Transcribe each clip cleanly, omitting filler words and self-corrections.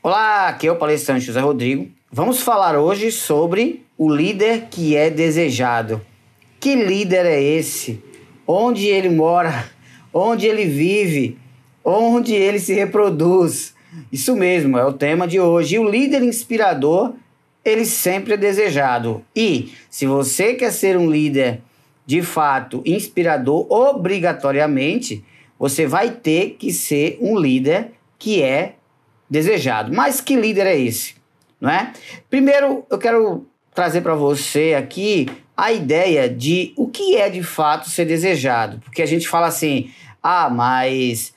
Olá, aqui é o palestrante José Rodrigo. Vamos falar hoje sobre o líder que é desejado. Que líder é esse? Onde ele mora? Onde ele vive? Onde ele se reproduz? Isso mesmo, é o tema de hoje. E o líder inspirador, ele sempre é desejado. E se você quer ser um líder de fato inspirador, obrigatoriamente, você vai ter que ser um líder que é desejado. Mas que líder é esse? Não é? Primeiro, eu quero trazer para você aqui a ideia de o que é de fato ser desejado. Porque a gente fala assim, mas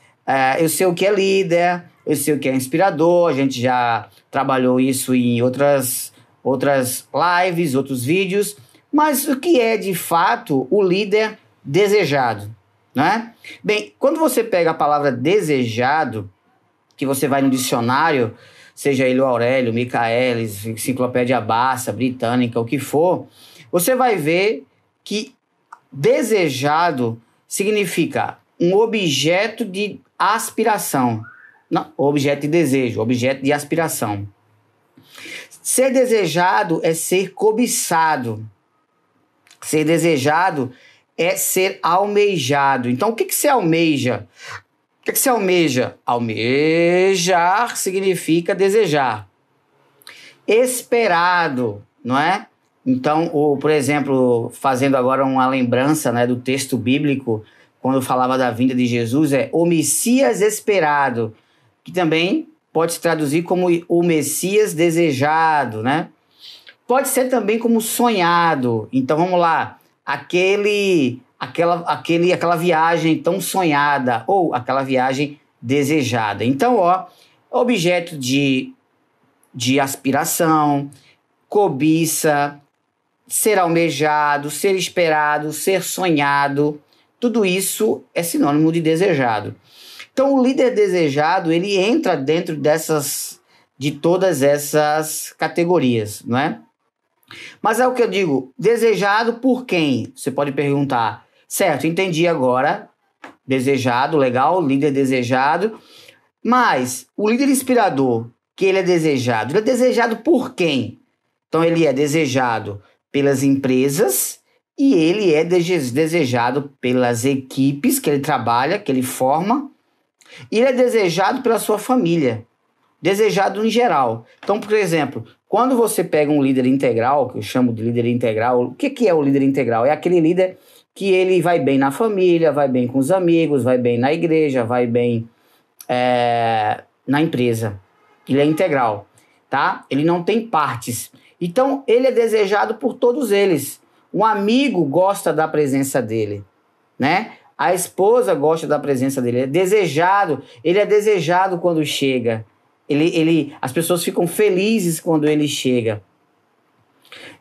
eu sei o que é líder, eu sei o que é inspirador, a gente já trabalhou isso em outras lives, outros vídeos, mas o que é de fato o líder desejado? Não é? Bem, quando você pega a palavra desejado, que você vai no dicionário, seja ele o Aurélio, Michaelis, Enciclopédia Barça, Britânica, o que for, você vai ver que desejado significa um objeto de aspiração. Não, objeto de desejo, objeto de aspiração. Ser desejado é ser cobiçado. Ser desejado é ser almejado. Então, o que você almeja? O que você almeja? Almejar significa desejar. Esperado, não é? Então, por exemplo, fazendo agora uma lembrança, né, do texto bíblico, quando falava da vinda de Jesus, é o Messias esperado, que também pode se traduzir como o Messias desejado, né? Pode ser também como sonhado. Então, vamos lá. Aquela viagem tão sonhada ou aquela viagem desejada. Então, objeto de aspiração, cobiça, ser almejado, ser esperado, ser sonhado, tudo isso é sinônimo de desejado. Então, o líder desejado, ele entra dentro de todas essas categorias, não é? Mas é o que eu digo, desejado por quem? Você pode perguntar. Certo, entendi agora. Desejado, legal, líder desejado. Mas o líder inspirador, que ele é desejado por quem? Então ele é desejado pelas empresas e ele é desejado pelas equipes que ele trabalha, que ele forma. E ele é desejado pela sua família. Desejado em geral. Então, por exemplo, quando você pega um líder integral, que eu chamo de líder integral, o que é o líder integral? É aquele líder que ele vai bem na família, vai bem com os amigos, vai bem na igreja, vai bem na empresa. Ele é integral, tá? Ele não tem partes. Então, ele é desejado por todos eles. Um amigo gosta da presença dele, né? A esposa gosta da presença dele. Ele é desejado quando chega. As pessoas ficam felizes quando ele chega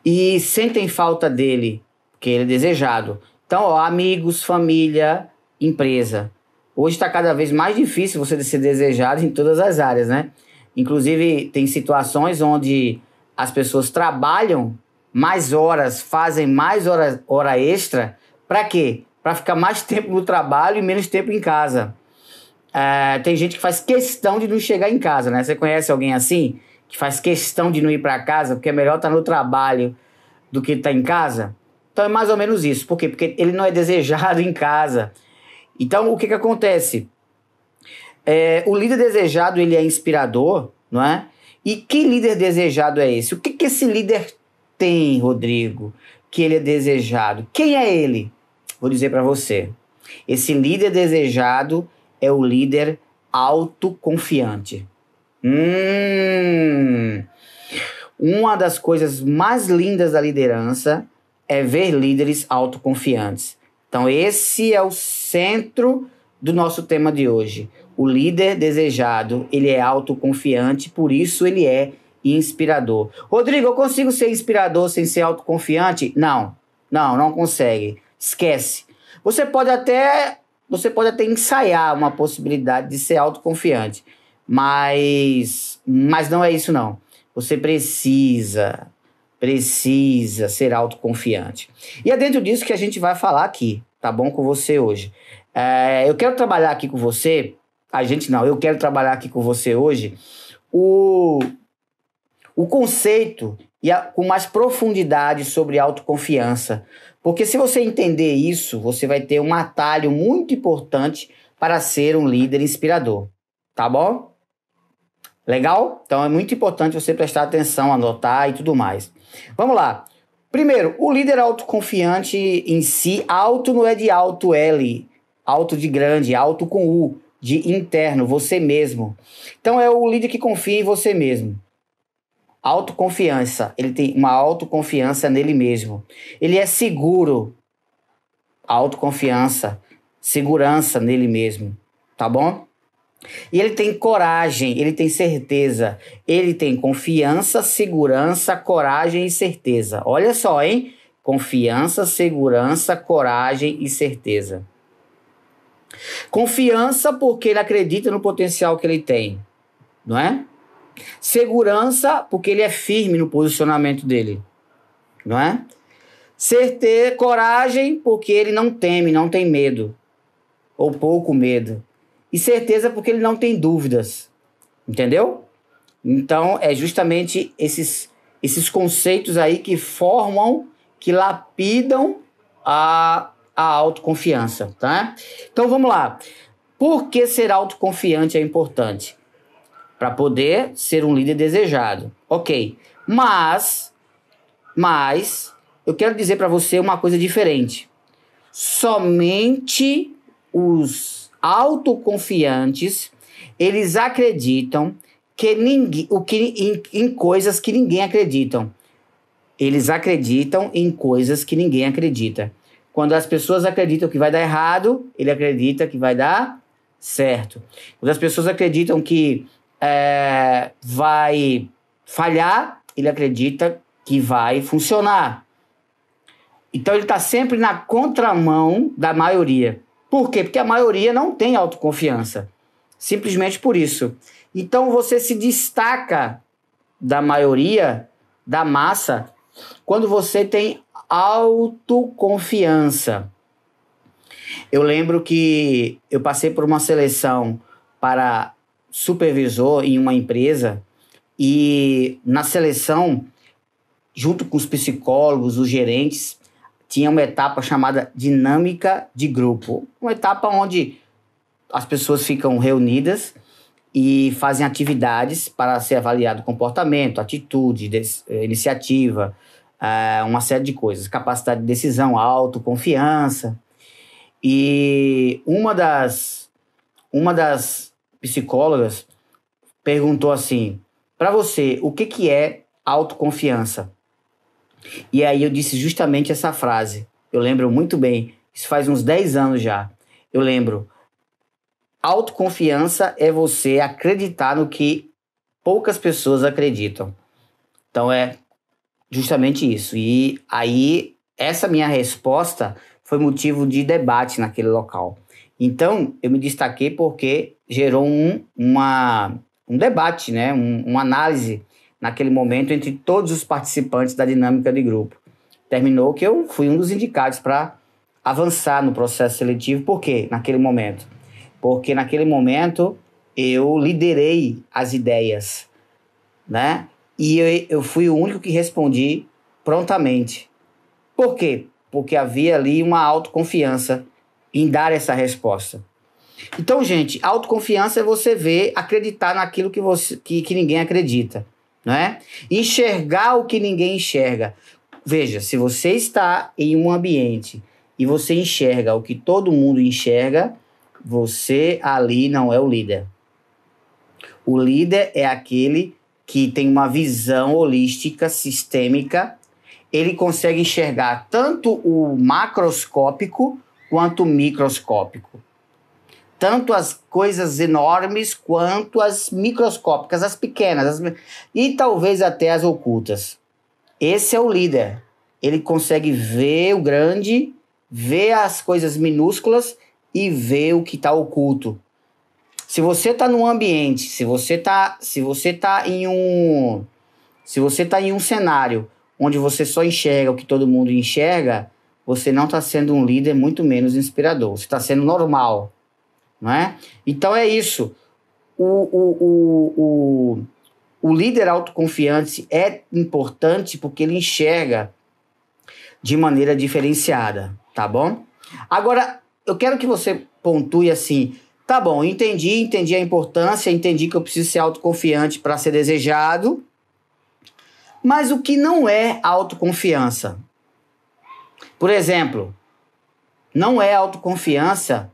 e sentem falta dele, porque ele é desejado. Então, amigos, família, empresa. Hoje está cada vez mais difícil você ser desejado em todas as áreas, né? Inclusive, tem situações onde as pessoas trabalham mais horas, fazem mais hora extra. Para quê? Para ficar mais tempo no trabalho e menos tempo em casa. Tem gente que faz questão de não chegar em casa, né? Você conhece alguém assim? Que faz questão de não ir para casa porque é melhor estar no trabalho do que estar em casa? Então é mais ou menos isso. Por quê? Porque ele não é desejado em casa. Então o que acontece? O líder desejado, ele é inspirador, não é? E que líder desejado é esse? O que esse líder tem, Rodrigo, que ele é desejado? Quem é ele? Vou dizer para você. Esse líder desejado é o líder autoconfiante. Uma das coisas mais lindas da liderança é ver líderes autoconfiantes. Então esse é o centro do nosso tema de hoje. O líder desejado, ele é autoconfiante, por isso ele é inspirador. Rodrigo, eu consigo ser inspirador sem ser autoconfiante? Não consegue. Esquece. Você pode até ensaiar uma possibilidade de ser autoconfiante, mas não é isso não. Você precisa ser autoconfiante. E é dentro disso que a gente vai falar aqui, tá bom, com você hoje. Eu quero trabalhar aqui com você, eu quero trabalhar aqui com você hoje o conceito com mais profundidade sobre autoconfiança. Porque se você entender isso, você vai ter um atalho muito importante para ser um líder inspirador. Tá bom? Legal? Então é muito importante você prestar atenção, anotar e tudo mais. Vamos lá. Primeiro, o líder autoconfiante em si, auto não é de alto L, alto de grande, alto com U, de interno, você mesmo. Então é o líder que confia em você mesmo. Autoconfiança, ele tem uma autoconfiança nele mesmo. Ele é seguro. Autoconfiança, segurança nele mesmo, tá bom? E ele tem coragem, ele tem certeza, ele tem confiança, segurança, coragem e certeza. Olha só, hein? Confiança, segurança, coragem e certeza. Confiança porque ele acredita no potencial que ele tem, não é? Segurança porque ele é firme no posicionamento dele, não é? Certeza, coragem porque ele não teme, não tem medo, ou pouco medo. E certeza porque ele não tem dúvidas, entendeu? Então, é justamente esses conceitos aí que formam, que lapidam a autoconfiança, tá? Então, vamos lá. Por que ser autoconfiante é importante? Para poder ser um líder desejado. Ok. Mas eu quero dizer para você uma coisa diferente. Somente os autoconfiantes, eles acreditam em coisas que ninguém acredita. Eles acreditam em coisas que ninguém acredita. Quando as pessoas acreditam que vai dar errado, ele acredita que vai dar certo. Quando as pessoas acreditam que vai falhar, ele acredita que vai funcionar. Então ele está sempre na contramão da maioria. Por quê? Porque a maioria não tem autoconfiança. Simplesmente por isso. Então você se destaca da maioria, da massa, quando você tem autoconfiança. Eu lembro que eu passei por uma seleção para supervisor em uma empresa e na seleção, junto com os psicólogos, os gerentes, tinha uma etapa chamada dinâmica de grupo. Uma etapa onde as pessoas ficam reunidas e fazem atividades para ser avaliado comportamento, atitude, iniciativa, uma série de coisas. Capacidade de decisão, autoconfiança. E uma das psicólogas perguntou assim, para você, o que é autoconfiança? E aí eu disse justamente essa frase. Eu lembro muito bem. Isso faz uns 10 anos já. Eu lembro. Autoconfiança é você acreditar no que poucas pessoas acreditam. Então é justamente isso. E aí essa minha resposta foi motivo de debate naquele local. Então eu me destaquei porque gerou um debate, né? Uma análise naquele momento entre todos os participantes da dinâmica de grupo. Terminou que eu fui um dos indicados para avançar no processo seletivo. Por quê? Naquele momento. Porque naquele momento eu liderei as ideias, né? E eu fui o único que respondi prontamente. Por quê? Porque havia ali uma autoconfiança em dar essa resposta. Então, gente, autoconfiança é você ver, acreditar naquilo que ninguém acredita. Né? Enxergar o que ninguém enxerga. Veja, se você está em um ambiente e você enxerga o que todo mundo enxerga, você ali não é o líder. O líder é aquele que tem uma visão holística, sistêmica. Ele consegue enxergar tanto o macroscópico quanto o microscópico. Tanto as coisas enormes quanto as microscópicas, as pequenas, e talvez até as ocultas. Esse é o líder. Ele consegue ver o grande, ver as coisas minúsculas e ver o que está oculto. Se você está num ambiente, se você tá em um cenário onde você só enxerga o que todo mundo enxerga, você não está sendo um líder, muito menos inspirador. Você está sendo normal. Não é? Então é isso. o líder autoconfiante é importante porque ele enxerga de maneira diferenciada, tá bom? Agora, eu quero que você pontue assim, tá bom, entendi a importância, entendi que eu preciso ser autoconfiante para ser desejado, mas o que não é autoconfiança? Por exemplo, não é autoconfiança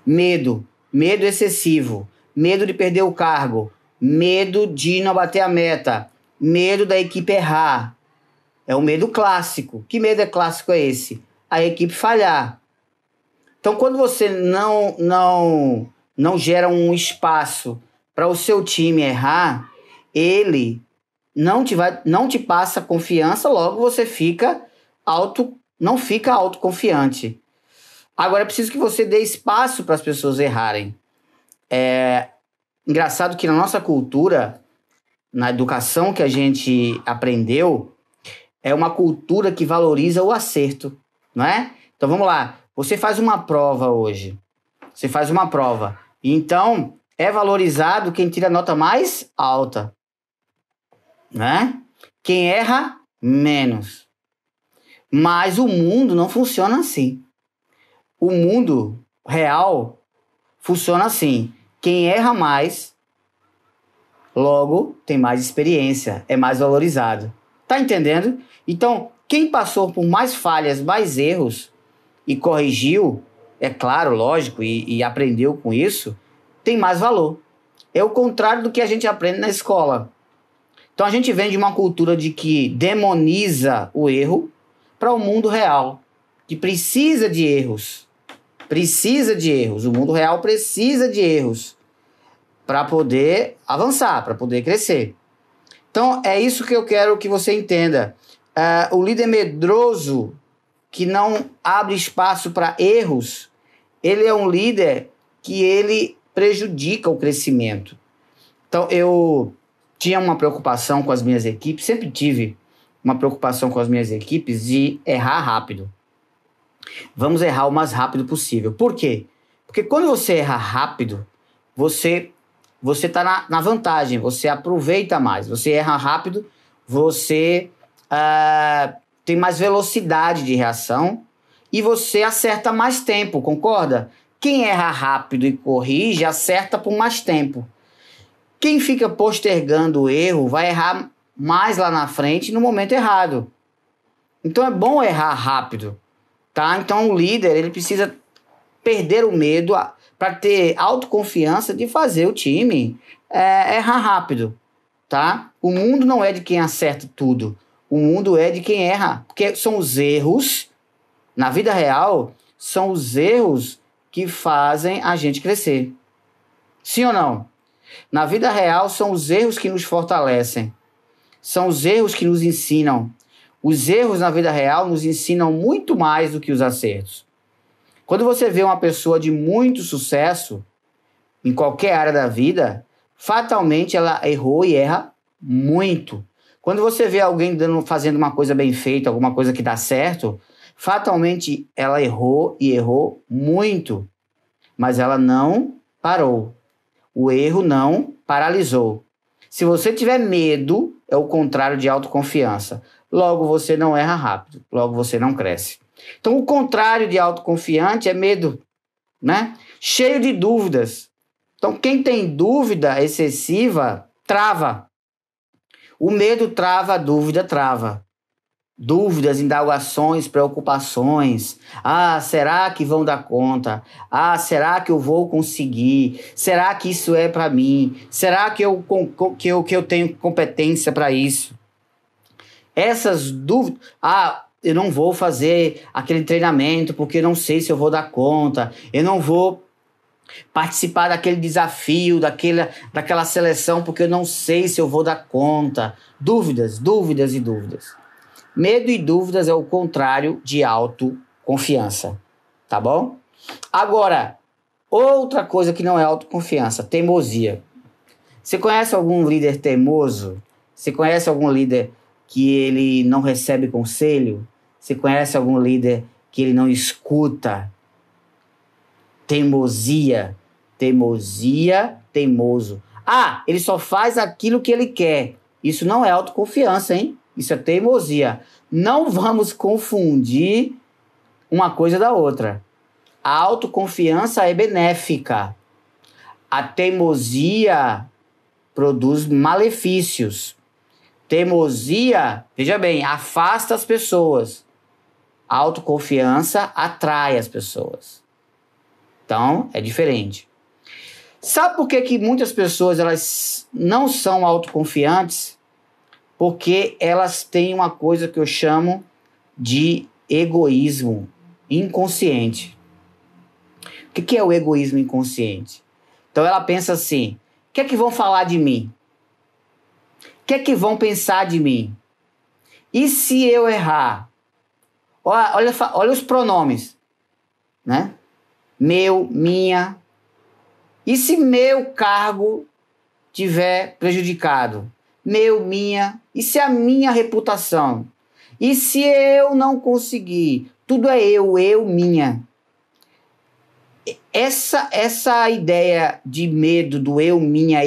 medo excessivo, medo de perder o cargo, medo de não bater a meta, medo da equipe errar. É o medo clássico. Que medo é clássico é esse? A equipe falhar. Então, quando você não gera um espaço para o seu time errar, ele não te passa confiança, logo você não fica autoconfiante. Agora é preciso que você dê espaço para as pessoas errarem. É engraçado que na nossa cultura, na educação que a gente aprendeu, é uma cultura que valoriza o acerto, não é? Então vamos lá, você faz uma prova hoje, então é valorizado quem tira a nota mais alta, né? Quem erra, menos. Mas o mundo não funciona assim. O mundo real funciona assim. Quem erra mais, logo tem mais experiência, é mais valorizado. Tá entendendo? Então, quem passou por mais falhas, mais erros e corrigiu, é claro, lógico, e aprendeu com isso, tem mais valor. É o contrário do que a gente aprende na escola. Então a gente vem de uma cultura de que demoniza o erro para o mundo real, que precisa de erros. O mundo real precisa de erros para poder avançar, para poder crescer. Então, é isso que eu quero que você entenda. O líder medroso, que não abre espaço para erros, ele é um líder que ele prejudica o crescimento. Então, eu tinha uma preocupação com as minhas equipes, sempre tive uma preocupação com as minhas equipes de errar rápido. Vamos errar o mais rápido possível. Por quê? Porque quando você erra rápido, você está na vantagem, você aproveita mais. Você erra rápido, você tem mais velocidade de reação e você acerta mais tempo, concorda? Quem erra rápido e corrige, acerta por mais tempo. Quem fica postergando o erro vai errar mais lá na frente no momento errado. Então é bom errar rápido. Tá? Então o líder ele precisa perder o medo para ter autoconfiança de fazer o time errar rápido. Tá? O mundo não é de quem acerta tudo. O mundo é de quem erra. Porque são os erros, na vida real, são os erros que fazem a gente crescer. Sim ou não? Na vida real, são os erros que nos fortalecem. São os erros que nos ensinam. Os erros na vida real nos ensinam muito mais do que os acertos. Quando você vê uma pessoa de muito sucesso, em qualquer área da vida, fatalmente ela errou e erra muito. Quando você vê alguém fazendo uma coisa bem feita, alguma coisa que dá certo, fatalmente ela errou e errou muito. Mas ela não parou. O erro não paralisou. Se você tiver medo, é o contrário de autoconfiança. Logo, você não erra rápido. Logo, você não cresce. Então, o contrário de autoconfiante é medo, né? Cheio de dúvidas. Então, quem tem dúvida excessiva, trava. O medo trava, a dúvida trava. Dúvidas, indagações, preocupações. Ah, será que vão dar conta? Ah, será que eu vou conseguir? Será que isso é para mim? Será que eu tenho competência para isso? Essas dúvidas... Ah, eu não vou fazer aquele treinamento porque eu não sei se eu vou dar conta. Eu não vou participar daquele desafio, daquela seleção porque eu não sei se eu vou dar conta. Dúvidas, dúvidas e dúvidas. Medo e dúvidas é o contrário de autoconfiança, tá bom? Agora, outra coisa que não é autoconfiança, teimosia. Você conhece algum líder teimoso? Você conhece algum líder que ele não recebe conselho? Você conhece algum líder que ele não escuta? Teimosia, teimoso. Ah, ele só faz aquilo que ele quer. Isso não é autoconfiança, hein? Isso é teimosia. Não vamos confundir uma coisa da outra. A autoconfiança é benéfica. A teimosia produz malefícios. Teimosia, veja bem, afasta as pessoas. A autoconfiança atrai as pessoas. Então, é diferente. Sabe por que muitas pessoas elas não são autoconfiantes? Porque elas têm uma coisa que eu chamo de egoísmo inconsciente. O que é o egoísmo inconsciente? Então ela pensa assim, o que é que vão falar de mim? O que é que vão pensar de mim? E se eu errar? Olha os pronomes, né? Meu, minha. E se meu cargo tiver prejudicado? Meu, minha. E se a minha reputação? E se eu não conseguir? Tudo é eu, minha. Essa ideia de medo do eu, minha,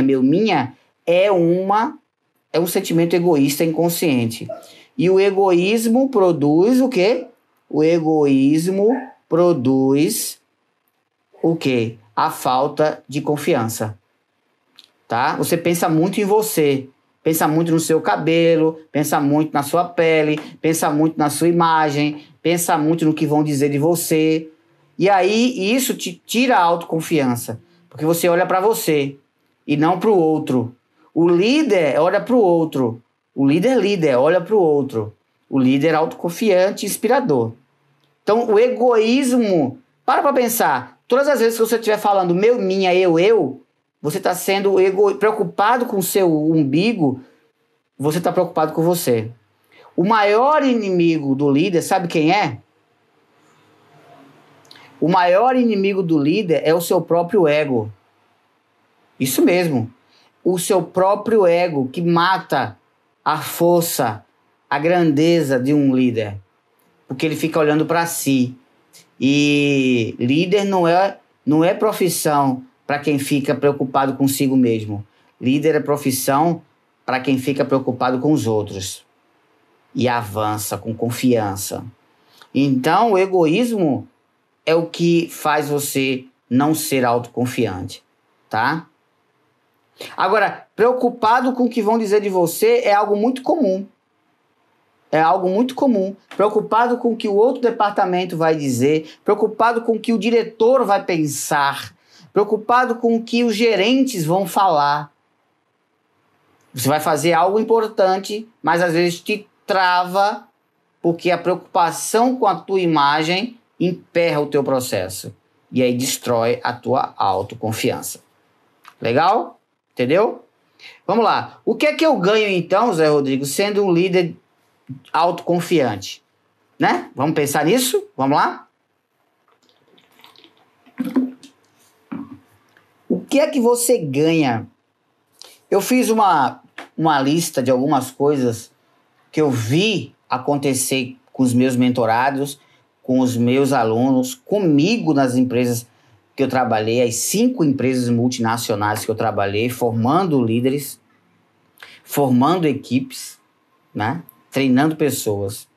meu, minha, é um sentimento egoísta inconsciente. E o egoísmo produz o quê? O egoísmo produz o quê? A falta de confiança. Tá? Você pensa muito em você. Pensa muito no seu cabelo, pensa muito na sua pele, pensa muito na sua imagem, pensa muito no que vão dizer de você. E aí isso te tira a autoconfiança, porque você olha para você e não para o outro. O líder olha para o outro. O líder olha para o outro. O líder autoconfiante e inspirador. Então o egoísmo, para pensar, todas as vezes que você estiver falando meu, minha, eu, você está sendo preocupado com o seu umbigo, você está preocupado com você. O maior inimigo do líder, sabe quem é? O maior inimigo do líder é o seu próprio ego. Isso mesmo. O seu próprio ego que mata a força, a grandeza de um líder. Porque ele fica olhando para si. E líder não é profissão para quem fica preocupado consigo mesmo. Líder é profissão para quem fica preocupado com os outros. E avança com confiança. Então, o egoísmo é o que faz você não ser autoconfiante, tá? Agora, preocupado com o que vão dizer de você é algo muito comum. É algo muito comum. Preocupado com o que o outro departamento vai dizer, preocupado com o que o diretor vai pensar, preocupado com o que os gerentes vão falar. Você vai fazer algo importante, mas às vezes te trava porque a preocupação com a tua imagem emperra o teu processo. E aí destrói a tua autoconfiança. Legal? Entendeu? Vamos lá. O que é que eu ganho então, Zé Rodrigo, sendo um líder autoconfiante? Né? Vamos pensar nisso? Vamos lá? O que é que você ganha? Eu fiz uma lista de algumas coisas que eu vi acontecer com os meus mentorados, com os meus alunos, comigo nas empresas que eu trabalhei, as 5 empresas multinacionais que eu trabalhei, formando líderes, formando equipes, né? Treinando pessoas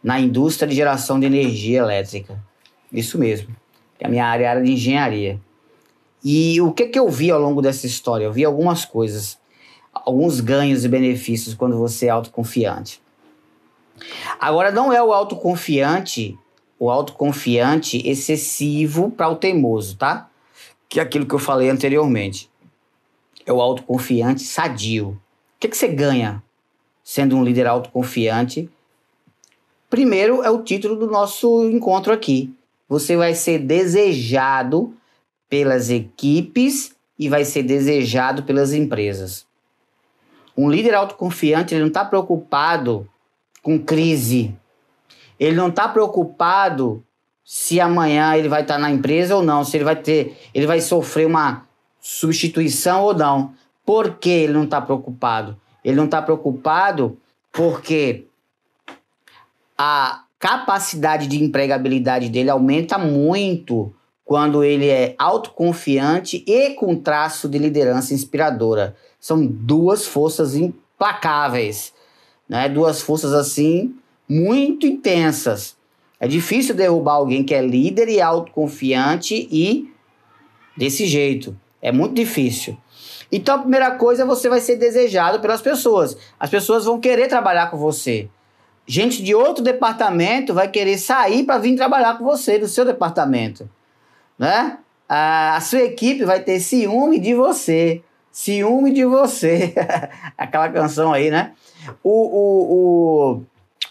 na indústria de geração de energia elétrica. Isso mesmo. A minha área era de engenharia. E o que eu vi ao longo dessa história? Eu vi algumas coisas, alguns ganhos e benefícios quando você é autoconfiante. Agora, não é o autoconfiante excessivo para o teimoso, tá? Que é aquilo que eu falei anteriormente. É o autoconfiante sadio. O que você ganha sendo um líder autoconfiante? Primeiro é o título do nosso encontro aqui. Você vai ser desejado pelas equipes e vai ser desejado pelas empresas. Um líder autoconfiante, ele não está preocupado com crise. Ele não está preocupado se amanhã ele vai estar na empresa ou não, se ele vai sofrer uma substituição ou não. Por que ele não está preocupado? Ele não está preocupado porque a capacidade de empregabilidade dele aumenta muito quando ele é autoconfiante e com traço de liderança inspiradora. São duas forças implacáveis, né? Duas forças assim muito intensas. É difícil derrubar alguém que é líder e autoconfiante e desse jeito. É muito difícil. Então a primeira coisa, você vai ser desejado pelas pessoas. As pessoas vão querer trabalhar com você. Gente de outro departamento vai querer sair para vir trabalhar com você, do seu departamento, né? A sua equipe vai ter ciúme de você. Ciúme de você. Aquela canção aí, né?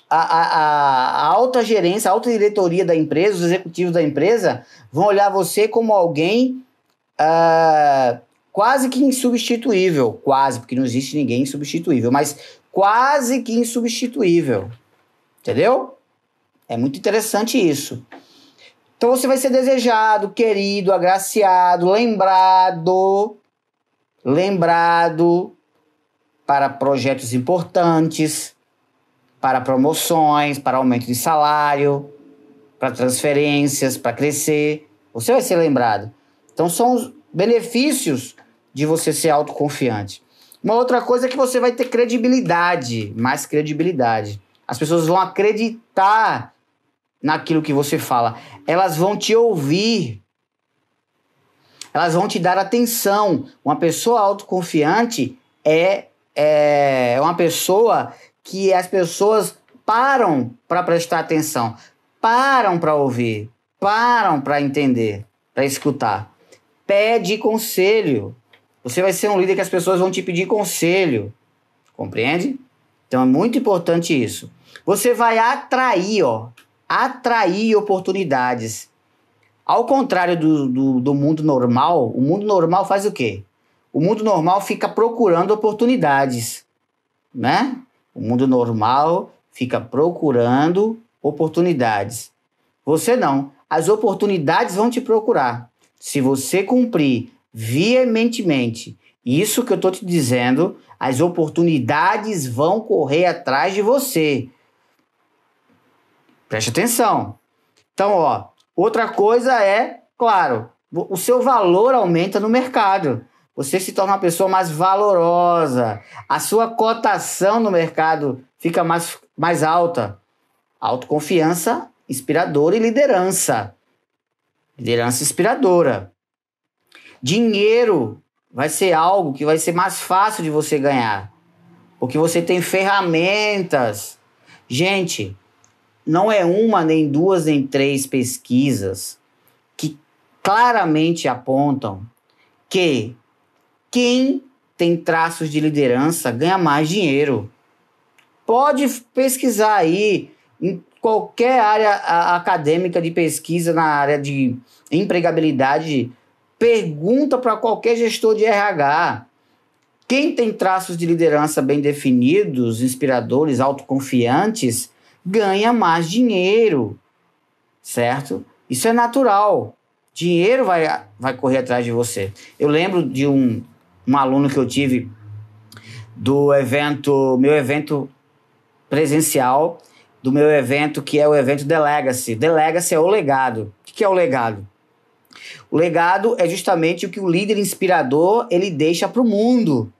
A alta gerência, a alta diretoria da empresa, os executivos da empresa vão olhar você como alguém quase que insubstituível. Quase, porque não existe ninguém insubstituível, mas quase que insubstituível. Entendeu? É muito interessante isso. Então você vai ser desejado, querido, agraciado, lembrado para projetos importantes, para promoções, para aumento de salário, para transferências, para crescer. Você vai ser lembrado. Então são os benefícios de você ser autoconfiante. Uma outra coisa é que você vai ter credibilidade, mais credibilidade. As pessoas vão acreditar naquilo que você fala. Elas vão te ouvir. Elas vão te dar atenção. Uma pessoa autoconfiante é uma pessoa que as pessoas param para prestar atenção, param para ouvir, param para entender, para escutar. Pede conselho. Você vai ser um líder que as pessoas vão te pedir conselho. Compreende? Então é muito importante isso. Você vai atrair oportunidades. Ao contrário do mundo normal, o mundo normal faz o quê? O mundo normal fica procurando oportunidades, né? O mundo normal fica procurando oportunidades. Você não. As oportunidades vão te procurar. Se você cumprir veementemente isso que eu estou te dizendo, as oportunidades vão correr atrás de você. Preste atenção. Então, outra coisa é, claro, o seu valor aumenta no mercado. Você se torna uma pessoa mais valorosa. A sua cotação no mercado fica mais alta. Autoconfiança inspiradora e liderança. Liderança inspiradora. Dinheiro vai ser algo que vai ser mais fácil de você ganhar. Porque você tem ferramentas. Gente, não é uma, nem duas, nem três pesquisas que claramente apontam que quem tem traços de liderança ganha mais dinheiro. Pode pesquisar aí em qualquer área acadêmica de pesquisa na área de empregabilidade. Pergunta para qualquer gestor de RH. Quem tem traços de liderança bem definidos, inspiradores, autoconfiantes, ganha mais dinheiro, certo? Isso é natural. Dinheiro vai correr atrás de você. Eu lembro de um aluno que eu tive do meu evento presencial, do meu evento que é o evento The Legacy. The Legacy é o legado. O que é o legado? O legado é justamente o que o líder inspirador ele deixa para o mundo.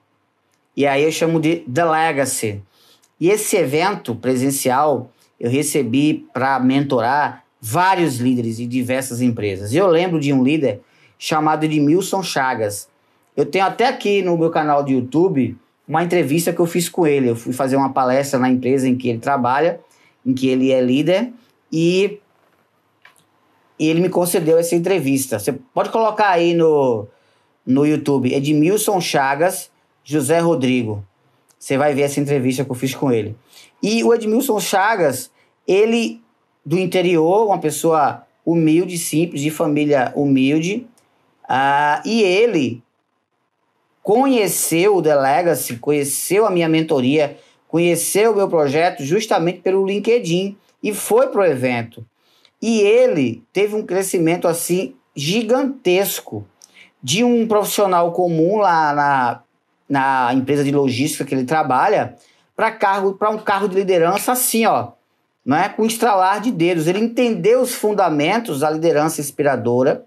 E aí eu chamo de The Legacy. E esse evento presencial eu recebi para mentorar vários líderes de diversas empresas. Eu lembro de um líder chamado Edmilson Chagas. Eu tenho até aqui no meu canal de YouTube uma entrevista que eu fiz com ele. Eu fui fazer uma palestra na empresa em que ele trabalha, em que ele é líder, e ele me concedeu essa entrevista. Você pode colocar aí no YouTube, Edmilson Chagas, José Rodrigo. Você vai ver essa entrevista que eu fiz com ele. E o Edmilson Chagas, ele do interior, uma pessoa humilde, simples, de família humilde, e ele conheceu o The Legacy, conheceu a minha mentoria, conheceu o meu projeto justamente pelo LinkedIn e foi para o evento. E ele teve um crescimento assim gigantesco de um profissional comum lá na empresa de logística que ele trabalha para um cargo de liderança assim, não é? Com estralar de dedos. Ele entendeu os fundamentos da liderança inspiradora,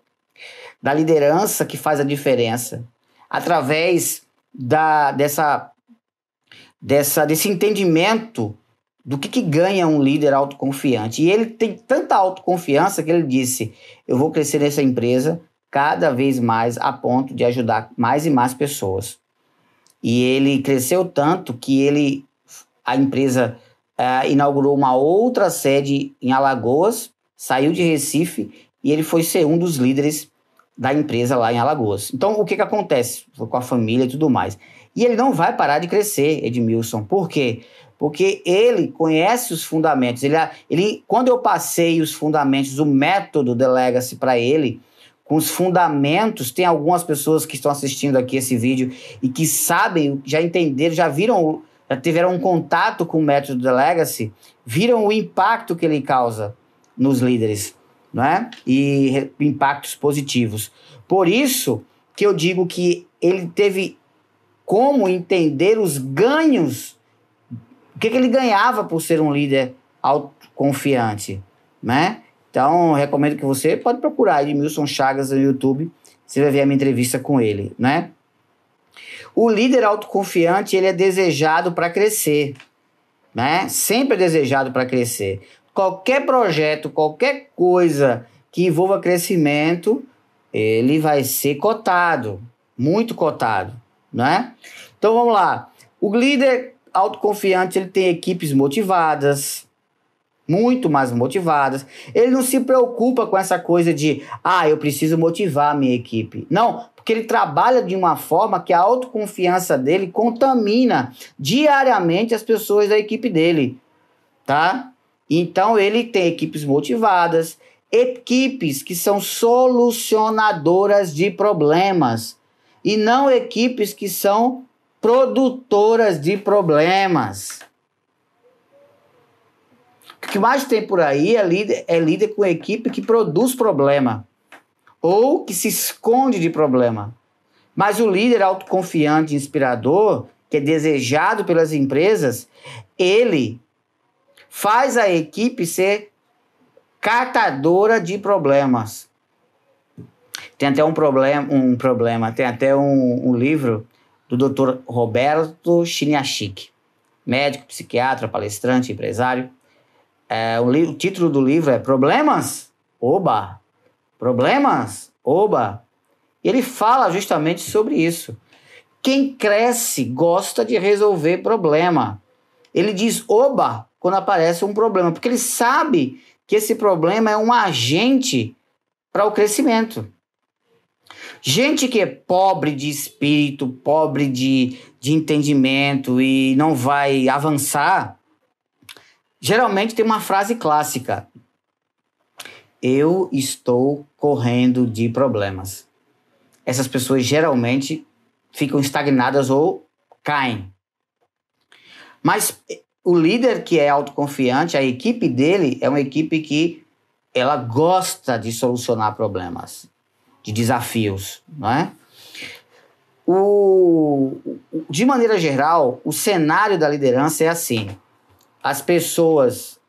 da liderança que faz a diferença, através desse entendimento do que ganha um líder autoconfiante. E ele tem tanta autoconfiança que ele disse, eu vou crescer nessa empresa cada vez mais a ponto de ajudar mais e mais pessoas. E ele cresceu tanto que a empresa inaugurou uma outra sede em Alagoas, saiu de Recife e ele foi ser um dos líderes da empresa lá em Alagoas. Então, o que acontece? Foi com a família e tudo mais. E ele não vai parar de crescer, Edmilson. Por quê? Porque ele conhece os fundamentos. Quando eu passei os fundamentos, o método The Legacy para ele, com os fundamentos, tem algumas pessoas que estão assistindo aqui esse vídeo e que sabem, já entenderam, já tiveram um contato com o método The Legacy, viram o impacto que ele causa nos líderes, não é? E impactos positivos. Por isso que eu digo que ele teve como entender os ganhos, o que ele ganhava por ser um líder autoconfiante, né? Então, recomendo que você pode procurar Edmilson Chagas no YouTube, você vai ver a minha entrevista com ele, né? O líder autoconfiante, ele é desejado para crescer, né? Sempre é desejado para crescer. Qualquer projeto, qualquer coisa que envolva crescimento, ele vai ser cotado, muito cotado, né? Então, vamos lá. O líder autoconfiante, ele tem equipes motivadas, muito mais motivadas. Ele não se preocupa com essa coisa de, eu preciso motivar a minha equipe. Não, porque ele trabalha de uma forma que a autoconfiança dele contamina diariamente as pessoas da equipe dele, tá? Então, ele tem equipes motivadas, equipes que são solucionadoras de problemas e não equipes que são produtoras de problemas. O que mais tem por aí é líder com equipe que produz problema ou que se esconde de problema. Mas o líder autoconfiante e inspirador, que é desejado pelas empresas, ele faz a equipe ser catadora de problemas. Tem até tem até um livro do Dr. Roberto Chiniachik, médico, psiquiatra, palestrante, empresário. O título do livro é Problemas? Oba! Problemas? Oba! Ele fala justamente sobre isso. Quem cresce gosta de resolver problema. Ele diz oba quando aparece um problema, porque ele sabe que esse problema é um agente para o crescimento. Gente que é pobre de espírito, pobre de entendimento e não vai avançar, geralmente tem uma frase clássica: eu estou correndo de problemas. Essas pessoas geralmente ficam estagnadas ou caem. Mas o líder que é autoconfiante, a equipe dele é uma equipe que ela gosta de solucionar problemas, de desafios, não é? De maneira geral, o cenário da liderança é assim: as pessoas,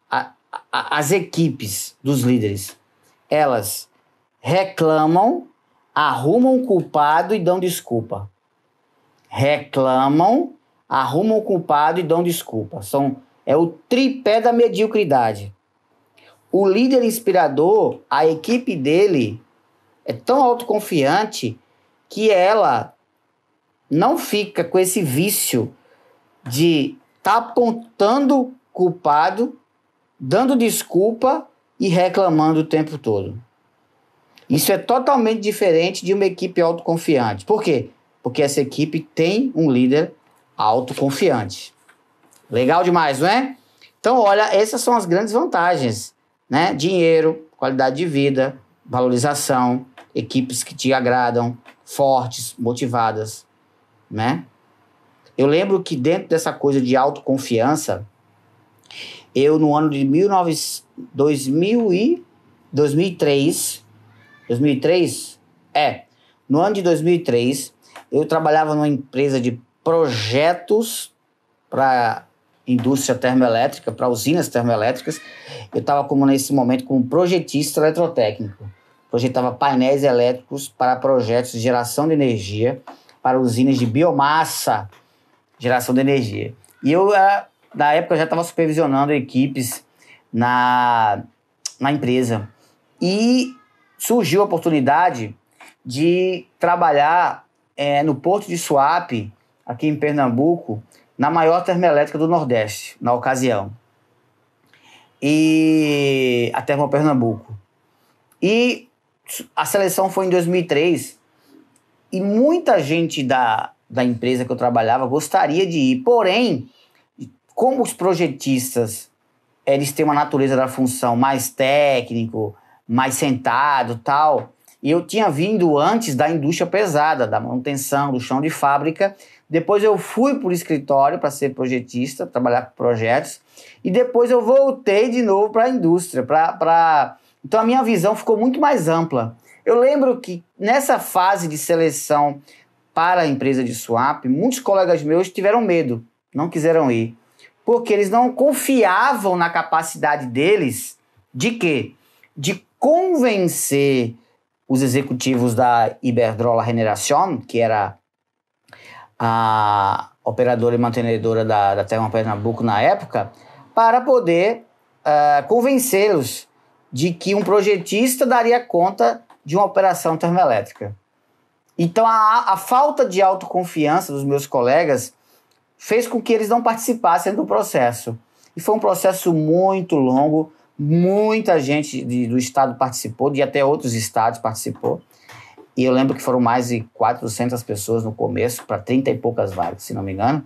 as equipes dos líderes, elas reclamam, arrumam o culpado e dão desculpa. Reclamam, arrumam o culpado e dão desculpa. É o tripé da mediocridade. O líder inspirador, a equipe dele é tão autoconfiante que ela não fica com esse vício de estar apontando culpado, dando desculpa e reclamando o tempo todo. Isso é totalmente diferente de uma equipe autoconfiante. Por quê? Porque essa equipe tem um líder autoconfiante. Legal demais, não é? Então, olha, essas são as grandes vantagens, né? Dinheiro, qualidade de vida, valorização, equipes que te agradam, fortes, motivadas, né? Eu lembro que dentro dessa coisa de autoconfiança, eu no ano de 2003, no ano de 2003, eu trabalhava numa empresa de projetos para indústria termoelétrica, para usinas termoelétricas. Eu estava nesse momento como projetista eletrotécnico. projetava painéis elétricos para projetos de geração de energia para usinas de biomassa, geração de energia. E eu, na época, já estava supervisionando equipes na empresa. E surgiu a oportunidade de trabalhar no Porto de Suape, aqui em Pernambuco, na maior termoelétrica do Nordeste, na ocasião. E a Termopernambuco. E a seleção foi em 2003 e muita gente da empresa que eu trabalhava gostaria de ir. Porém, como os projetistas eles têm uma natureza da função mais técnico, mais sentado, tal, e eu tinha vindo antes da indústria pesada, da manutenção, do chão de fábrica. Depois eu fui para o escritório para ser projetista, trabalhar com projetos, e depois eu voltei de novo para a indústria. Então a minha visão ficou muito mais ampla. Eu lembro que nessa fase de seleção para a empresa de Suape, muitos colegas meus tiveram medo, não quiseram ir, porque eles não confiavam na capacidade deles de quê? De convencer os executivos da Iberdrola Generación, que era a operadora e mantenedora da Termopernambuco na época, para poder convencê-los de que um projetista daria conta de uma operação termoelétrica. Então a falta de autoconfiança dos meus colegas fez com que eles não participassem do processo. E foi um processo muito longo, muita gente do estado participou, de até outros estados participou. E eu lembro que foram mais de 400 pessoas no começo, para 30 e poucas vagas, se não me engano.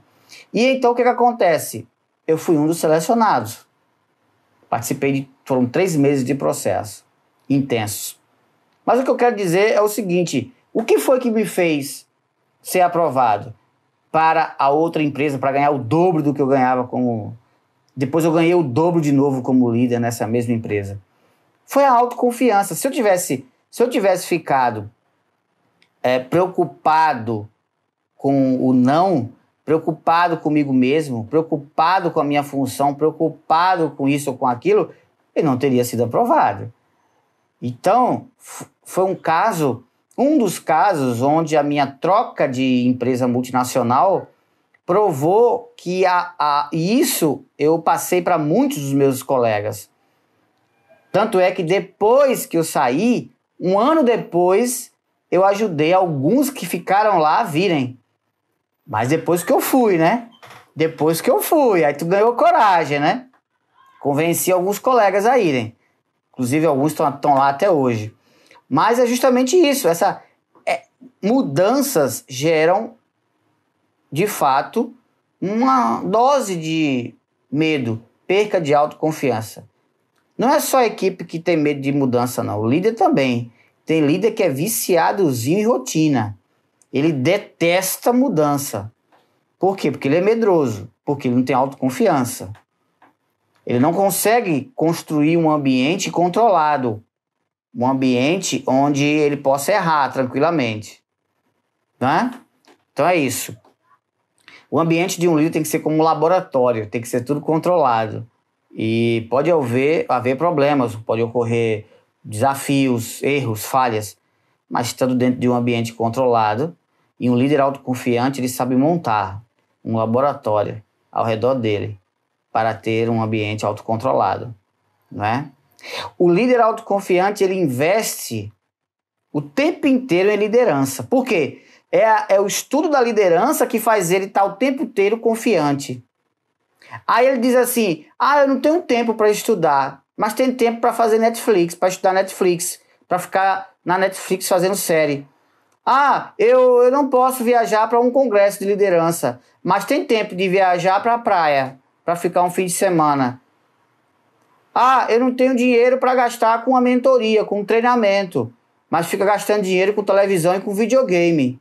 E então o que acontece? Eu fui um dos selecionados. Foram 3 meses de processo, intensos. Mas o que eu quero dizer é o seguinte, o que foi que me fez ser aprovado para a outra empresa, para ganhar o dobro do que eu ganhava como... Depois eu ganhei o dobro de novo como líder nessa mesma empresa. Foi a autoconfiança. Se eu tivesse ficado preocupado com o não, preocupado comigo mesmo, preocupado com a minha função, preocupado com isso ou com aquilo, eu não teria sido aprovado. Então, foi um dos casos onde a minha troca de empresa multinacional provou que isso eu passei para muitos dos meus colegas. Tanto é que depois que eu saí, um ano depois, eu ajudei alguns que ficaram lá a virem. Mas depois que eu fui, né? Depois que eu fui, aí tu ganhou coragem, né? Convenci alguns colegas a irem. Inclusive, alguns estão lá até hoje. Mas é justamente isso. Mudanças geram, de fato, uma dose de medo, perca de autoconfiança. Não é só a equipe que tem medo de mudança, não. O líder também. Tem líder que é viciadozinho em rotina. Ele detesta mudança. Por quê? Porque ele é medroso. Porque ele não tem autoconfiança. Ele não consegue construir um ambiente controlado. Um ambiente onde ele possa errar tranquilamente. Né? Então é isso. O ambiente de um líder tem que ser como um laboratório. Tem que ser tudo controlado. E pode haver problemas. Pode ocorrer desafios, erros, falhas. Mas estando dentro de um ambiente controlado, e um líder autoconfiante, ele sabe montar um laboratório ao redor dele para ter um ambiente autocontrolado, não é? O líder autoconfiante, ele investe o tempo inteiro em liderança. Por quê? É o estudo da liderança que faz ele estar o tempo inteiro confiante. Aí ele diz assim, eu não tenho tempo para estudar, mas tem tempo para fazer Netflix, para estudar Netflix, para ficar na Netflix fazendo série. Eu não posso viajar para um congresso de liderança, mas tem tempo de viajar para a praia, para ficar um fim de semana. Eu não tenho dinheiro para gastar com uma mentoria, com um treinamento, mas fica gastando dinheiro com televisão e com videogame.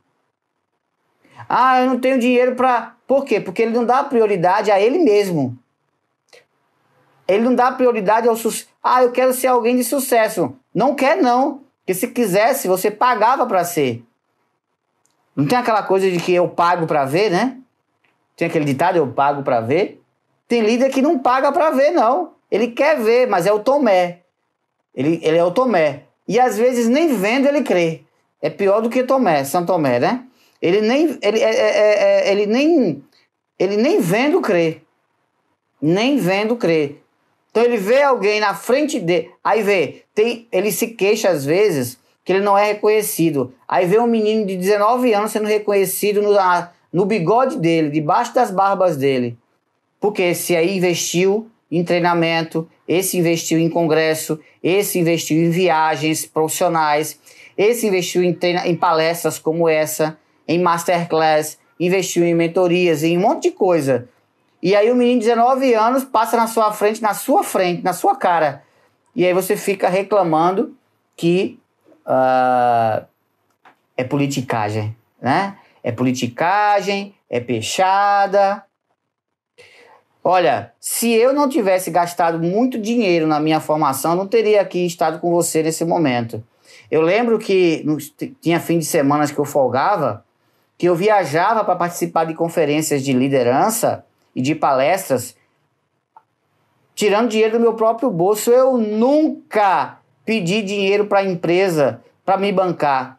Eu não tenho dinheiro para... Por quê? Porque ele não dá prioridade a ele mesmo. Ele não dá prioridade ao sucesso. Eu quero ser alguém de sucesso. Não quer, não. Porque se quisesse, você pagava para ser. Não tem aquela coisa de que eu pago para ver, né? Tem aquele ditado, eu pago para ver. Tem líder que não paga para ver, não. Ele quer ver, mas é o Tomé. Ele é o Tomé. E às vezes nem vendo ele crê. É pior do que São Tomé, né? Ele nem vendo crê. Nem vendo crê. Então ele vê alguém na frente dele, aí ele se queixa às vezes que ele não é reconhecido. Aí vê um menino de 19 anos sendo reconhecido no bigode dele, debaixo das barbas dele. Porque esse aí investiu em treinamento, esse investiu em congresso, esse investiu em viagens profissionais, esse investiu em palestras como essa, em masterclass, investiu em mentorias, em um monte de coisa. E aí o menino de 19 anos passa na sua frente, na sua cara. E aí você fica reclamando que é politicagem, né? É politicagem, é peixada. Olha, se eu não tivesse gastado muito dinheiro na minha formação, eu não teria aqui estado com você nesse momento. Eu lembro que tinha fim de semana que eu folgava, que eu viajava para participar de conferências de liderança e de palestras, tirando dinheiro do meu próprio bolso. Eu nunca pedi dinheiro para a empresa para me bancar.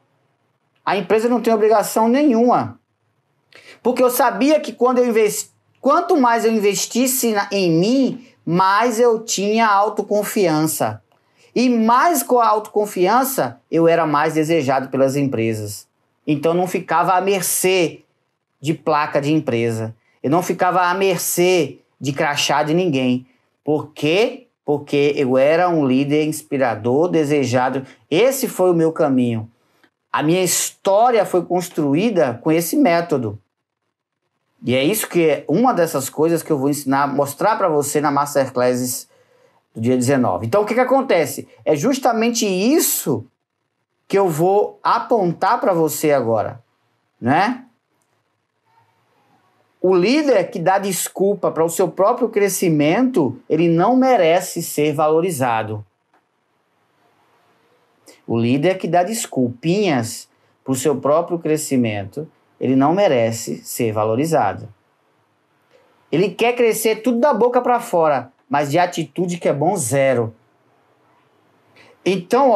A empresa não tem obrigação nenhuma. Porque eu sabia que quanto mais eu investisse em mim, mais eu tinha autoconfiança. E mais com a autoconfiança, eu era mais desejado pelas empresas. Então não ficava à mercê de placa de empresa. Eu não ficava à mercê de crachá de ninguém. Por quê? Porque eu era um líder inspirador, desejado. Esse foi o meu caminho. A minha história foi construída com esse método. E é isso que é uma dessas coisas que eu vou mostrar para você na Masterclass do dia 19. Então, o que acontece? É justamente isso que eu vou apontar para você agora, né? O líder que dá desculpa para o seu próprio crescimento, ele não merece ser valorizado. O líder que dá desculpinhas para o seu próprio crescimento, ele não merece ser valorizado. Ele quer crescer tudo da boca para fora, mas de atitude que é bom, zero. Então,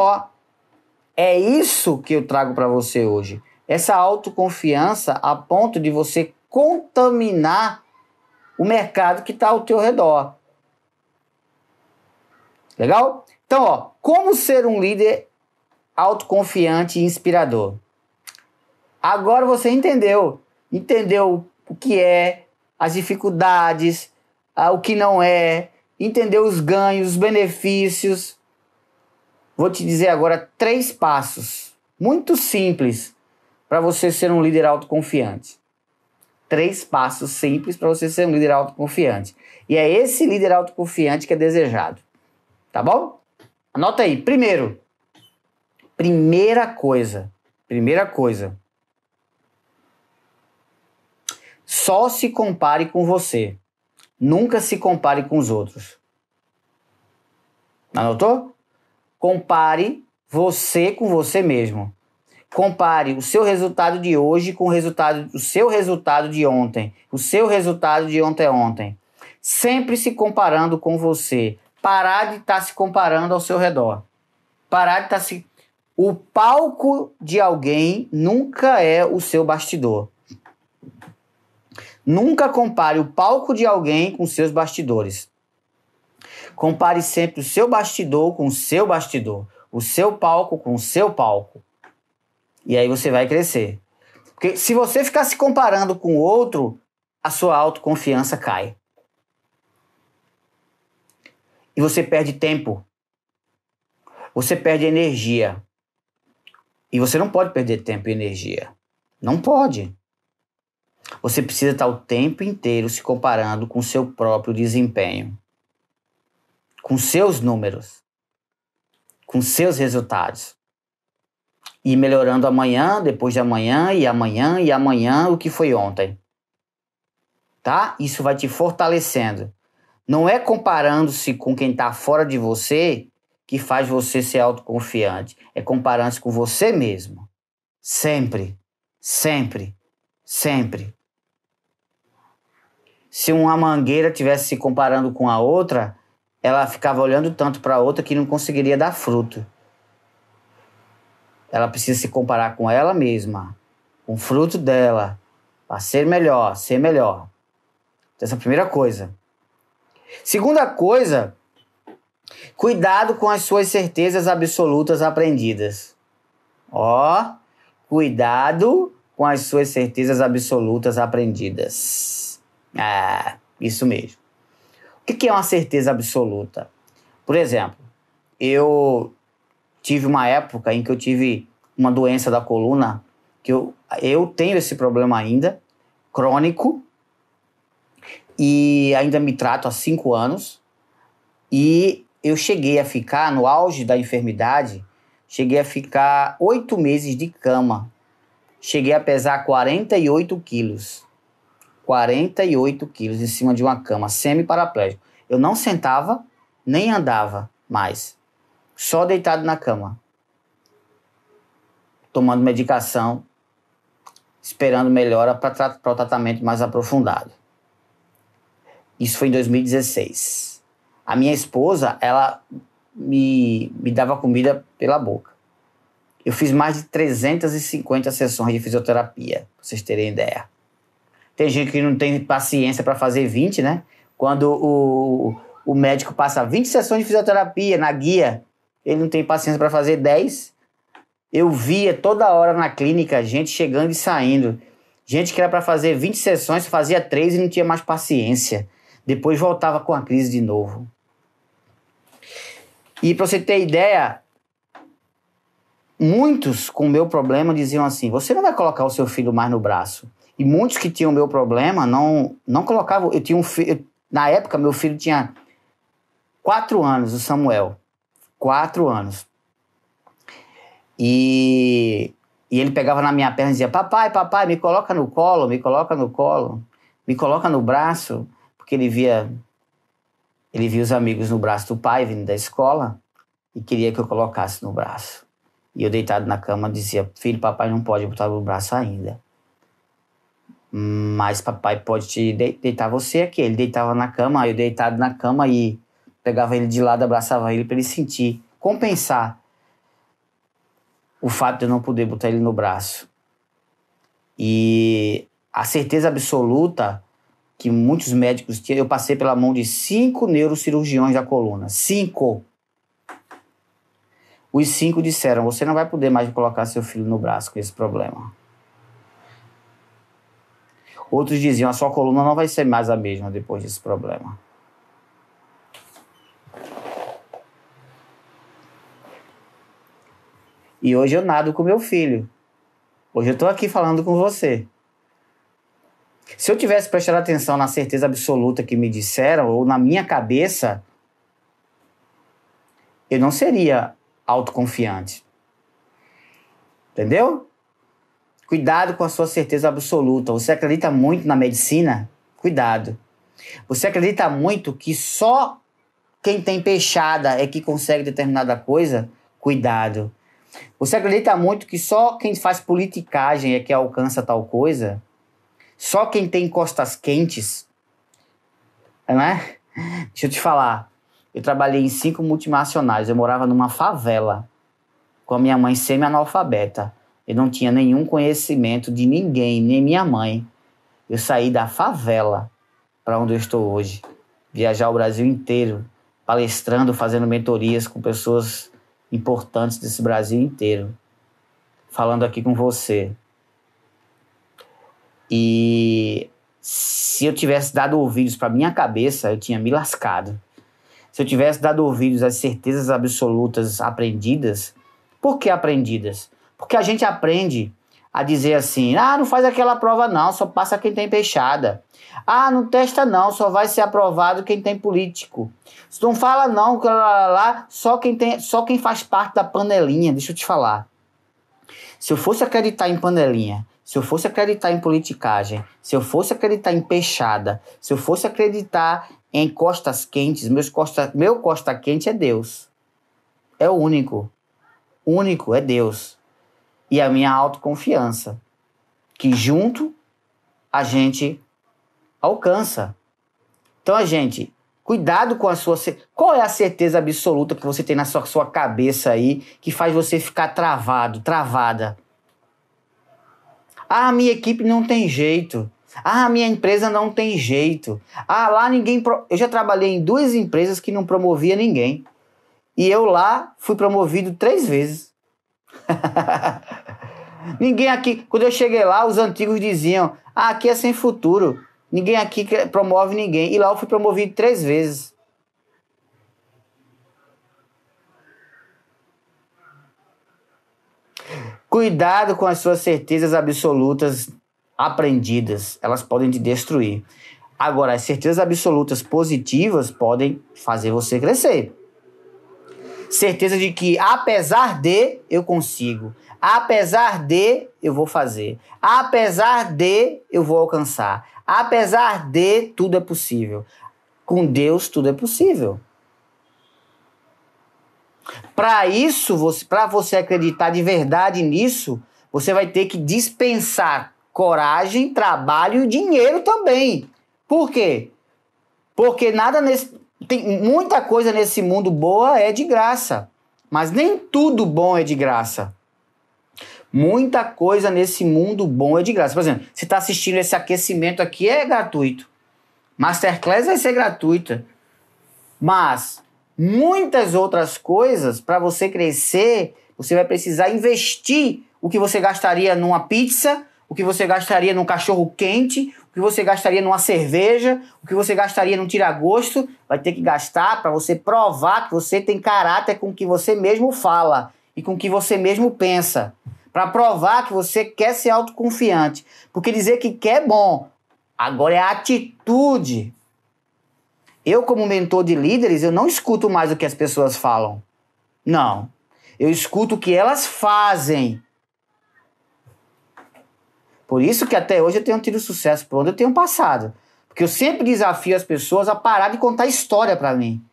é isso que eu trago para você hoje. Essa autoconfiança a ponto de você contaminar o mercado que está ao teu redor. Legal? Então, como ser um líder autoconfiante e inspirador? Agora você entendeu o que é, as dificuldades, o que não é, entendeu os ganhos, os benefícios. Vou te dizer agora 3 passos muito simples para você ser um líder autoconfiante. 3 passos simples para você ser um líder autoconfiante. E é esse líder autoconfiante que é desejado. Tá bom? Anota aí. Primeira coisa. Só se compare com você. Nunca se compare com os outros. Anotou? Compare você com você mesmo. Compare o seu resultado de hoje com o seu resultado de ontem. O seu resultado de ontem. Sempre se comparando com você. Parar de estar se comparando ao seu redor. Parar de estar se... O palco de alguém nunca é o seu bastidor. Nunca compare o palco de alguém com seus bastidores. Compare sempre o seu bastidor com o seu bastidor. O seu palco com o seu palco. E aí você vai crescer. Porque se você ficar se comparando com o outro, a sua autoconfiança cai. E você perde tempo. Você perde energia. E você não pode perder tempo e energia. Não pode. Você precisa estar o tempo inteiro se comparando com o seu próprio desempenho. Com seus números. Com seus resultados. E melhorando amanhã, depois de amanhã, e amanhã, e amanhã, o que foi ontem. Tá? Isso vai te fortalecendo. Não é comparando-se com quem está fora de você que faz você ser autoconfiante. É comparando-se com você mesmo. Sempre. Sempre. Sempre. Se uma mangueira estivesse se comparando com a outra, ela ficava olhando tanto para a outra que não conseguiria dar fruto. ela precisa se comparar com ela mesma, com o fruto dela, para ser melhor, ser melhor. Essa é a primeira coisa. Segunda coisa, cuidado com as suas certezas absolutas aprendidas. Ó, cuidado com as suas certezas absolutas aprendidas. Isso mesmo. O que é uma certeza absoluta? Por exemplo, eu tive uma época em que eu tive uma doença da coluna, que eu tenho esse problema ainda, crônico, e ainda me trato há 5 anos, e eu cheguei a ficar, no auge da enfermidade, cheguei a ficar 8 meses de cama. Cheguei a pesar 48 quilos. 48 quilos em cima de uma cama, semi-paraplégico. Eu não sentava, nem andava mais. Só deitado na cama. Tomando medicação, esperando melhora para o tratamento mais aprofundado. Isso foi em 2016. A minha esposa, ela me dava comida pela boca. Eu fiz mais de 350 sessões de fisioterapia, para vocês terem ideia. Tem gente que não tem paciência para fazer 20, né? Quando o médico passa 20 sessões de fisioterapia na guia, ele não tem paciência para fazer 10. Eu via toda hora na clínica gente chegando e saindo. Gente que era para fazer 20 sessões, fazia 3 e não tinha mais paciência. Depois voltava com a crise de novo. E para você ter ideia, muitos com o meu problema diziam assim, você não vai colocar o seu filho mais no braço. E muitos que tinham o meu problema não colocavam. Eu tinha um filho, na época meu filho tinha 4 anos, o Samuel. 4 anos. E ele pegava na minha perna e dizia, papai, me coloca no colo, me coloca no colo, me coloca no braço, porque ele via os amigos no braço do pai vindo da escola e queria que eu colocasse no braço. E eu deitado na cama dizia, filho, papai não pode botar no braço ainda. Mas papai pode te deitar você aqui. Ele deitava na cama, eu deitado na cama e pegava ele de lado, abraçava ele para ele sentir, compensar o fato de eu não poder botar ele no braço. E a certeza absoluta que muitos médicos tinham, eu passei pela mão de 5 neurocirurgiões da coluna. 5. Os 5 disseram, você não vai poder mais colocar seu filho no braço com esse problema. Outros diziam, a sua coluna não vai ser mais a mesma depois desse problema. E hoje eu nado com meu filho. Hoje eu estou aqui falando com você. Se eu tivesse prestado atenção na certeza absoluta que me disseram, ou na minha cabeça, eu não seria autoconfiante. Entendeu? Cuidado com a sua certeza absoluta. Você acredita muito na medicina? Cuidado. Você acredita muito que só quem tem peixada é que consegue determinada coisa? Cuidado. Você acredita muito que só quem faz politicagem é que alcança tal coisa? Só quem tem costas quentes? Não é? Deixa eu te falar. Eu trabalhei em 5 multinacionais. Eu morava numa favela com a minha mãe semi-analfabeta. Eu não tinha nenhum conhecimento de ninguém, nem minha mãe. Eu saí da favela para onde eu estou hoje. Viajar o Brasil inteiro, palestrando, fazendo mentorias com pessoas importantes desse Brasil inteiro. Falando aqui com você. E se eu tivesse dado ouvidos para minha cabeça, eu tinha me lascado. Se eu tivesse dado ouvidos às certezas absolutas aprendidas, por que aprendidas? Porque a gente aprende a dizer assim, não faz aquela prova não, só passa quem tem peixada. Não testa não, só vai ser aprovado quem tem político. Não fala não, só quem faz parte da panelinha. Deixa eu te falar. Se eu fosse acreditar em panelinha, se eu fosse acreditar em politicagem, se eu fosse acreditar em peixada, se eu fosse acreditar em costas quentes, meu costa quente é Deus. É o único. O único é Deus. E a minha autoconfiança, que junto a gente alcança. Então a gente Cuidado com a sua... Qual é a certeza absoluta que você tem na sua cabeça aí que faz você ficar travado, travada? Ah, minha equipe não tem jeito. Ah, minha empresa não tem jeito. Ah, lá ninguém... Eu já trabalhei em 2 empresas que não promovia ninguém. E eu lá fui promovido 3 vezes. Ninguém aqui... Quando eu cheguei lá, os antigos diziam, ah, aqui é sem futuro. Ninguém aqui promove ninguém. E lá eu fui promovido 3 vezes. Cuidado com as suas certezas absolutas aprendidas. Elas podem te destruir. Agora, as certezas absolutas positivas podem fazer você crescer. Certeza de que, apesar de, eu consigo. Apesar de, eu vou fazer. Apesar de, eu vou alcançar. Apesar de, tudo é possível. Com Deus, tudo é possível. Para isso, para você acreditar de verdade nisso, você vai ter que dispensar coragem, trabalho e dinheiro também. Por quê? Porque tem muita coisa nesse mundo boa é de graça, mas nem tudo bom é de graça. Muita coisa nesse mundo bom é de graça. Por exemplo, você está assistindo esse aquecimento aqui, é gratuito. Masterclass vai ser gratuita. Mas muitas outras coisas, para você crescer, você vai precisar investir o que você gastaria numa pizza, o que você gastaria num cachorro quente, o que você gastaria numa cerveja, o que você gastaria num tira-gosto, vai ter que gastar para você provar que você tem caráter com o que você mesmo fala e com o que você mesmo pensa. Para provar que você quer ser autoconfiante. Porque dizer que quer é bom. Agora é a atitude. Eu, como mentor de líderes, eu não escuto mais o que as pessoas falam. Não. Eu escuto o que elas fazem. Por isso que até hoje eu tenho tido sucesso por onde eu tenho passado. Porque eu sempre desafio as pessoas a parar de contar história para mim.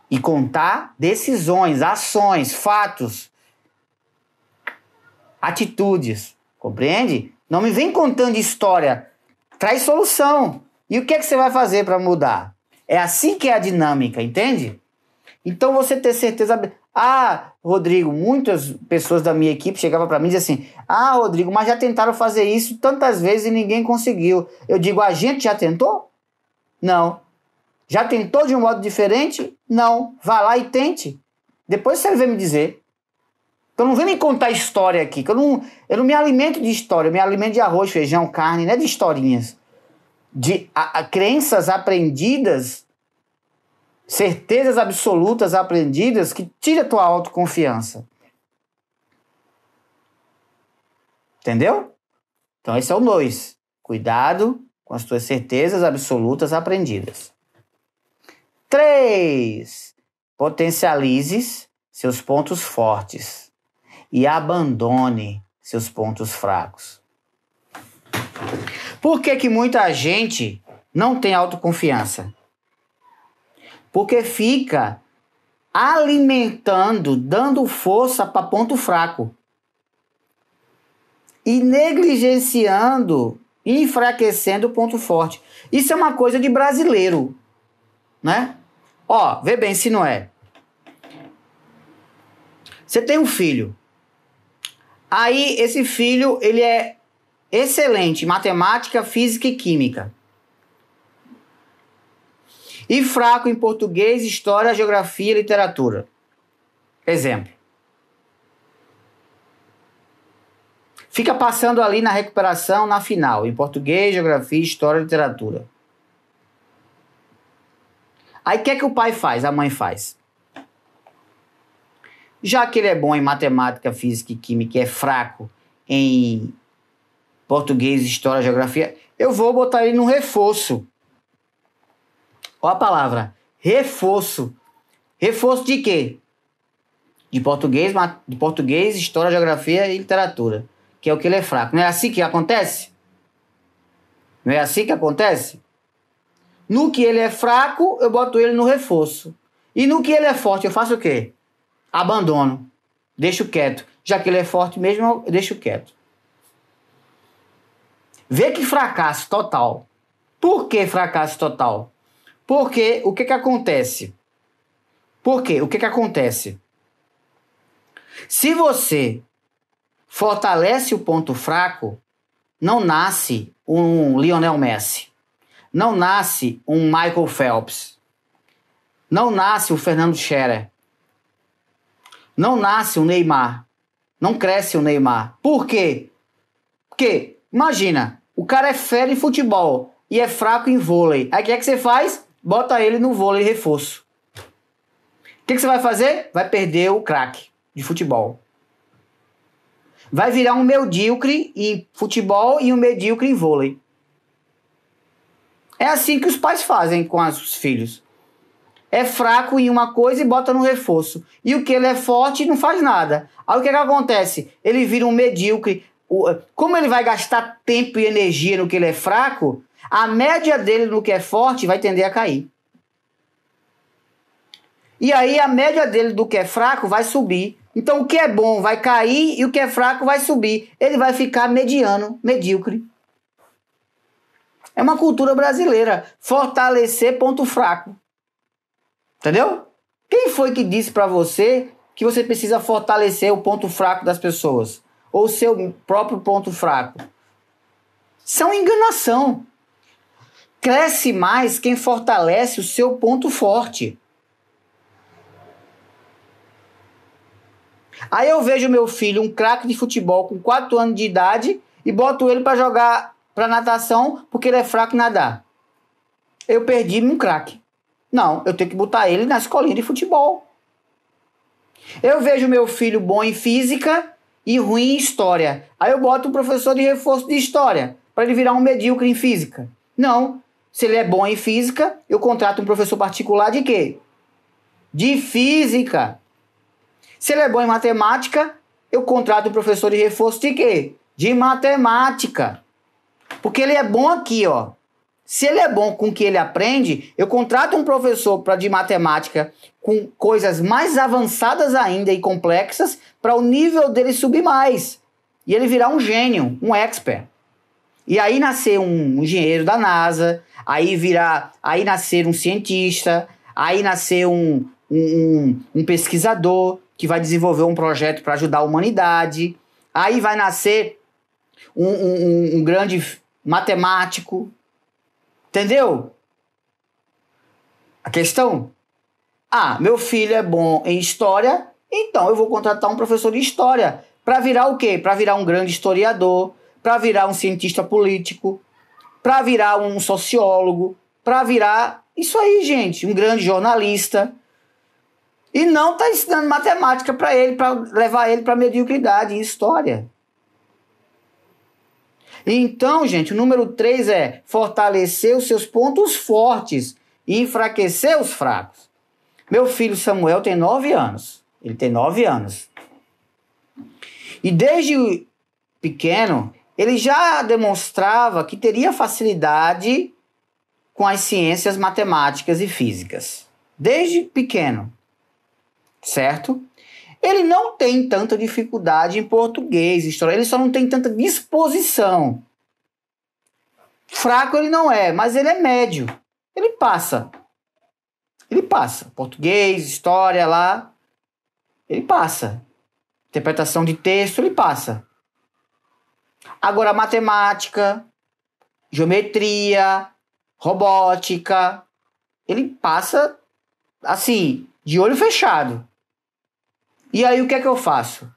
E contar decisões, ações, fatos, atitudes. Compreende? Não me vem contando história. Traz solução. E o que é que você vai fazer para mudar? É assim que é a dinâmica, entende? Então você ter certeza... Ah, Rodrigo, muitas pessoas da minha equipe chegavam para mim e diziam assim, ah, Rodrigo, mas já tentaram fazer isso tantas vezes e ninguém conseguiu. Eu digo, a gente já tentou? Não. Já tentou de um modo diferente? Não. Vá lá e tente. Depois você vai me dizer. Então não vem me contar história aqui, que eu não me alimento de história, eu me alimento de arroz, feijão, carne, não é de historinhas. De crenças aprendidas, certezas absolutas aprendidas que tira a tua autoconfiança. Entendeu? Então esse é o 2. Cuidado com as tuas certezas absolutas aprendidas. 3. Potencialize seus pontos fortes e abandone seus pontos fracos. Por que muita gente não tem autoconfiança? Porque fica alimentando, dando força para ponto fraco. E negligenciando, enfraquecendo o ponto forte. Isso é uma coisa de brasileiro, né? Ó, vê bem se não é. Você tem um filho. Aí esse filho, ele é excelente em matemática, física e química. E fraco em português, história, geografia e literatura. Exemplo. Fica passando ali na recuperação, na final, em português, geografia, história e literatura. Aí o que é que o pai faz, a mãe faz? Já que ele é bom em matemática, física e química e é fraco em português, história, geografia, eu vou botar ele no reforço. Olha a palavra, reforço. Reforço de quê? De português, história, geografia e literatura, que é o que ele é fraco. Não é assim que acontece? Não é assim que acontece? No que ele é fraco, eu boto ele no reforço. E no que ele é forte, eu faço o quê? Abandono. Deixo quieto. Já que ele é forte mesmo, eu deixo quieto. Vê que fracasso total. Por que fracasso total? Porque o que acontece? Por quê? O que acontece? Se você fortalece o ponto fraco, não nasce um Lionel Messi, não nasce um Michael Phelps, não nasce o Fernando Scherer, não nasce o Neymar, não cresce o Neymar. Por quê? Porque, imagina, o cara é fera em futebol e é fraco em vôlei. Aí o que é que você faz? Bota ele no vôlei reforço. O que você vai fazer? Vai perder o craque de futebol. Vai virar um medíocre em futebol e um medíocre em vôlei. É assim que os pais fazem com os filhos. É fraco em uma coisa e bota no reforço. E o que ele é forte não faz nada. Aí o que acontece? Ele vira um medíocre. Como ele vai gastar tempo e energia no que ele é fraco, a média dele no que é forte vai tender a cair. E aí a média dele do que é fraco vai subir. Então o que é bom vai cair e o que é fraco vai subir. Ele vai ficar mediano, medíocre. É uma cultura brasileira. Fortalecer ponto fraco. Entendeu? Quem foi que disse pra você que você precisa fortalecer o ponto fraco das pessoas? Ou o seu próprio ponto fraco? Isso é uma enganação. Cresce mais quem fortalece o seu ponto forte. Aí eu vejo meu filho, um craque de futebol com 4 anos de idade, e boto ele para jogar para natação porque ele é fraco em nadar. Eu perdi um craque. Não, eu tenho que botar ele na escolinha de futebol. Eu vejo meu filho bom em física e ruim em história. Aí eu boto um professor de reforço de história para ele virar um medíocre em física. Não, se ele é bom em física, eu contrato um professor particular de quê? De física. Se ele é bom em matemática, eu contrato um professor de reforço de quê? De matemática. Porque ele é bom aqui, ó. Se ele é bom com o que ele aprende, eu contrato um professor de matemática com coisas mais avançadas ainda e complexas para o nível dele subir mais. E ele virar um gênio, um expert. E aí nascer um engenheiro da NASA, aí nascer um cientista, aí nascer um pesquisador que vai desenvolver um projeto para ajudar a humanidade. Aí vai nascer um grande matemático. Entendeu? A questão? Ah, meu filho é bom em história, então eu vou contratar um professor de história. Para virar o quê? Para virar um grande historiador, para virar um cientista político, para virar um sociólogo, para virar isso aí, gente, um grande jornalista. E não tá ensinando matemática para ele, para levar ele para mediocridade em história. Então, gente, o número 3 é fortalecer os seus pontos fortes e enfraquecer os fracos. Meu filho Samuel tem 9 anos. Ele tem 9 anos. E desde pequeno, ele já demonstrava que teria facilidade com as ciências matemáticas e físicas. Desde pequeno. Certo? Ele não tem tanta dificuldade em português, história, ele só não tem tanta disposição. Fraco ele não é, mas ele é médio. Ele passa. Ele passa. Português, história lá, ele passa. Interpretação de texto, ele passa. Agora matemática, geometria, robótica, ele passa assim, de olho fechado. E aí o que é que eu faço?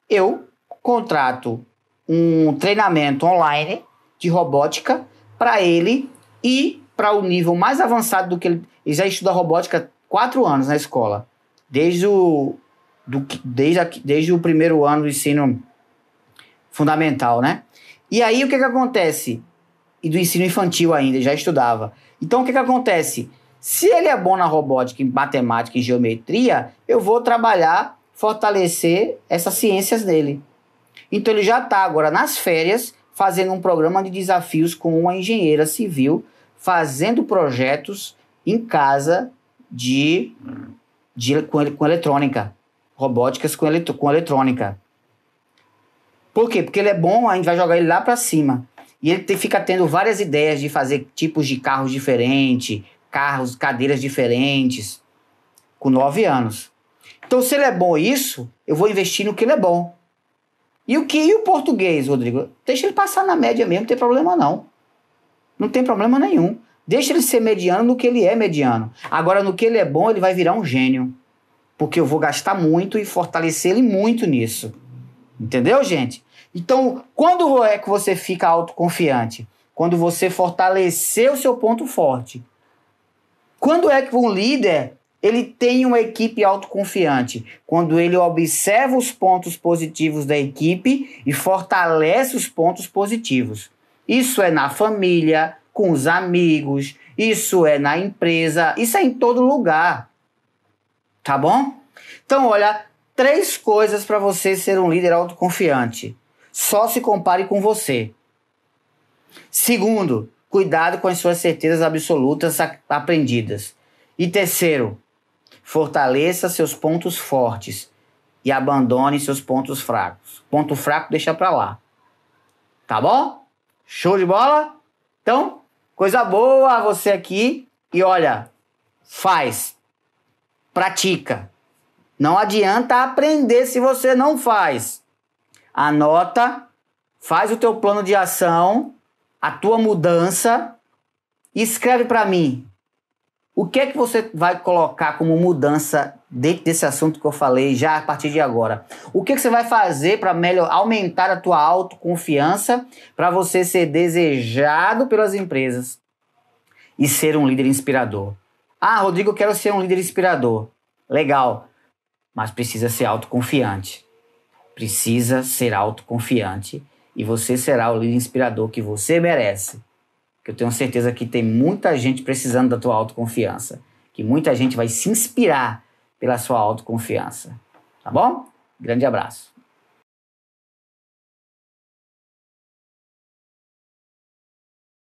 Eu contrato um treinamento online de robótica para ele ir para o nível mais avançado do que ele já estuda robótica 4 anos na escola. Desde o primeiro ano do ensino fundamental, né? E aí o que acontece? E do ensino infantil ainda, já estudava. Então o que acontece? Se ele é bom na robótica, em matemática e geometria, eu vou fortalecer essas ciências dele. Então ele já está agora nas férias fazendo um programa de desafios com uma engenheira civil, fazendo projetos em casa com eletrônica, robóticas com eletrônica. Por quê? Porque ele é bom, a gente vai jogar ele lá para cima. E ele fica tendo várias ideias de fazer tipos de carros diferentes, carros, cadeiras diferentes, com 9 anos. Então, se ele é bom isso, eu vou investir no que ele é bom. E o português, Rodrigo? Deixa ele passar na média mesmo, não tem problema não. Não tem problema nenhum. Deixa ele ser mediano no que ele é mediano. Agora, no que ele é bom, ele vai virar um gênio. Porque eu vou gastar muito e fortalecer ele muito nisso. Entendeu, gente? Então, quando é que você fica autoconfiante? Quando você fortalecer o seu ponto forte. Quando é que um líder ele tem uma equipe autoconfiante? Quando ele observa os pontos positivos da equipe e fortalece os pontos positivos. Isso é na família, com os amigos, isso é na empresa, isso é em todo lugar. Tá bom? Então, olha, 3 coisas para você ser um líder autoconfiante. Só se compare com você. Segundo, cuidado com as suas certezas absolutas aprendidas. E terceiro, fortaleça seus pontos fortes e abandone seus pontos fracos. Ponto fraco, deixa pra lá. Tá bom? Show de bola? Então, coisa boa você aqui. E olha, faz. Pratica. Não adianta aprender se você não faz. Anota, faz o teu plano de ação, a tua mudança e escreve para mim. O que é que você vai colocar como mudança dentro desse assunto que eu falei já a partir de agora? O que é que você vai fazer para aumentar a tua autoconfiança, para você ser desejado pelas empresas e ser um líder inspirador? Ah, Rodrigo, eu quero ser um líder inspirador. Legal, mas precisa ser autoconfiante. Precisa ser autoconfiante e você será o líder inspirador que você merece. Que eu tenho certeza que tem muita gente precisando da tua autoconfiança. Que muita gente vai se inspirar pela sua autoconfiança. Tá bom? Grande abraço.